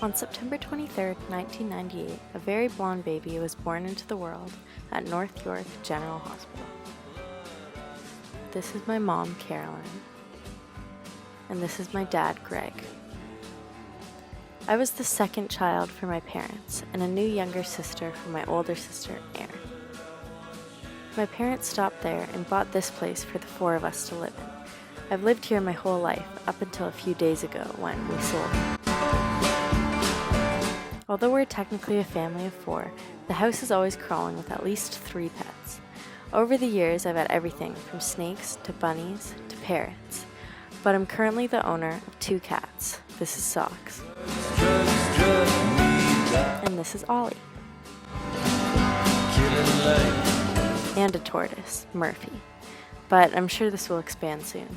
On September 23, 1998, a very blonde baby was born into the world at North York General Hospital. This is my mom, Carolyn, and this is my dad, Greg. I was the second child for my parents and a new younger sister for my older sister, Erin. My parents stopped there and bought this place for the four of us to live in. I've lived here my whole life, up until a few days ago when we sold. Although we're technically a family of four, the house is always crawling with at least 3 pets. Over the years, I've had everything from snakes to bunnies to parrots, but I'm currently the owner of 2 cats. This is Socks. And this is Ollie. And a tortoise, Murphy. But I'm sure this will expand soon.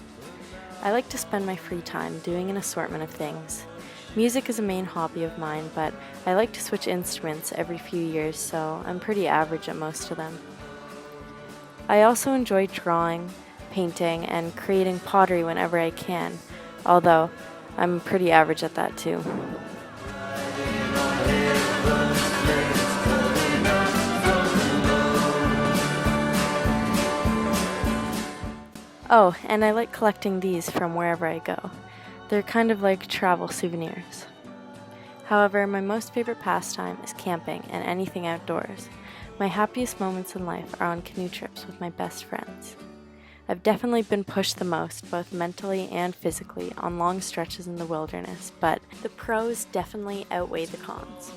I like to spend my free time doing an assortment of things. Music is a main hobby of mine, but I like to switch instruments every few years, so I'm pretty average at most of them. I also enjoy drawing, painting, and creating pottery whenever I can, although I'm pretty average at that too. Oh, and I like collecting these from wherever I go. They're kind of like travel souvenirs. However, my most favorite pastime is camping and anything outdoors. My happiest moments in life are on canoe trips with my best friends. I've definitely been pushed the most, both mentally and physically, on long stretches in the wilderness, but the pros definitely outweigh the cons.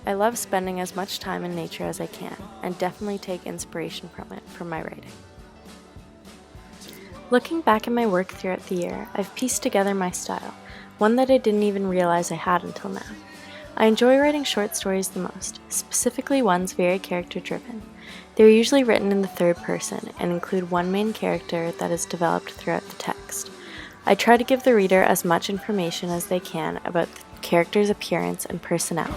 I love spending as much time in nature as I can, and definitely take inspiration from it for my writing. Looking back at my work throughout the year, I've pieced together my style, one that I didn't even realize I had until now. I enjoy writing short stories the most, specifically ones very character-driven. They are usually written in the third person and include one main character that is developed throughout the text. I try to give the reader as much information as they can about the character's appearance and personality.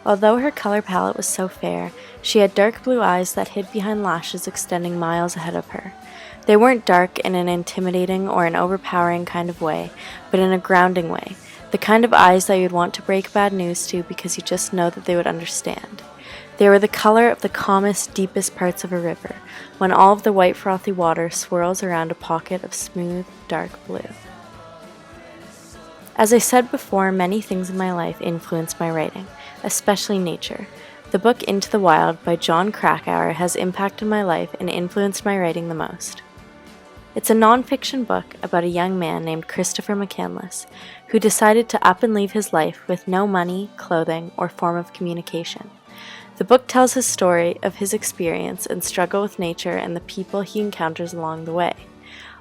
Although her color palette was so fair, she had dark blue eyes that hid behind lashes extending miles ahead of her. They weren't dark in an intimidating or an overpowering kind of way, but in a grounding way, the kind of eyes that you'd want to break bad news to because you just know that they would understand. They were the color of the calmest, deepest parts of a river, when all of the white frothy water swirls around a pocket of smooth, dark blue. As I said before, many things in my life influence my writing, especially nature. The book Into the Wild by Jon Krakauer has impacted my life and influenced my writing the most. It's a non-fiction book about a young man named Christopher McCandless who decided to up and leave his life with no money, clothing, or form of communication. The book tells his story of his experience and struggle with nature and the people he encounters along the way.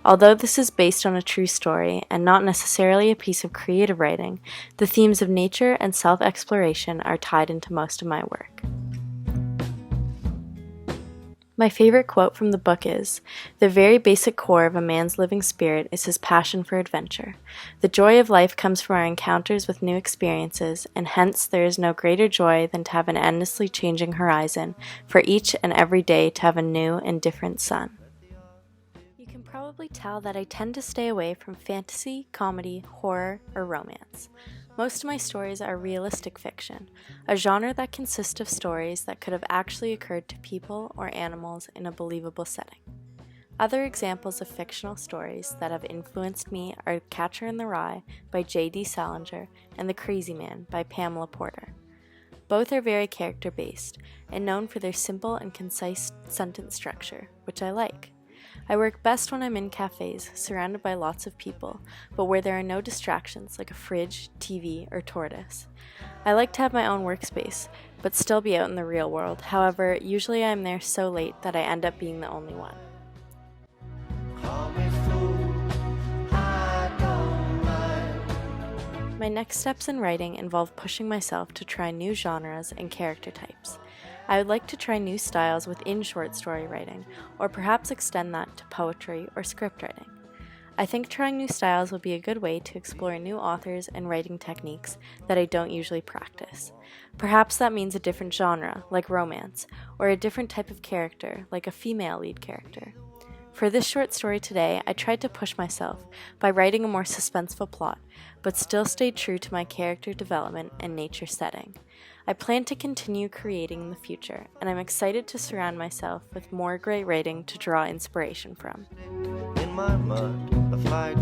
Although this is based on a true story and not necessarily a piece of creative writing, the themes of nature and self-exploration are tied into most of my work. My favorite quote from the book is, "The very basic core of a man's living spirit is his passion for adventure. The joy of life comes from our encounters with new experiences, and hence there is no greater joy than to have an endlessly changing horizon, for each and every day to have a new and different sun." You can probably tell that I tend to stay away from fantasy, comedy, horror, or romance. Most of my stories are realistic fiction, a genre that consists of stories that could have actually occurred to people or animals in a believable setting. Other examples of fictional stories that have influenced me are Catcher in the Rye by J.D. Salinger and The Crazy Man by Pamela Porter. Both are very character-based and known for their simple and concise sentence structure, which I like. I work best when I'm in cafes, surrounded by lots of people, but where there are no distractions like a fridge, TV, or tortoise. I like to have my own workspace, but still be out in the real world. However, usually I'm there so late that I end up being the only one. My next steps in writing involve pushing myself to try new genres and character types. I would like to try new styles within short story writing, or perhaps extend that to poetry or script writing. I think trying new styles would be a good way to explore new authors and writing techniques that I don't usually practice. Perhaps that means a different genre, like romance, or a different type of character, like a female lead character. For this short story today, I tried to push myself by writing a more suspenseful plot, but still stayed true to my character development and nature setting. I plan to continue creating in the future, and I'm excited to surround myself with more great writing to draw inspiration from. In my mud, a flag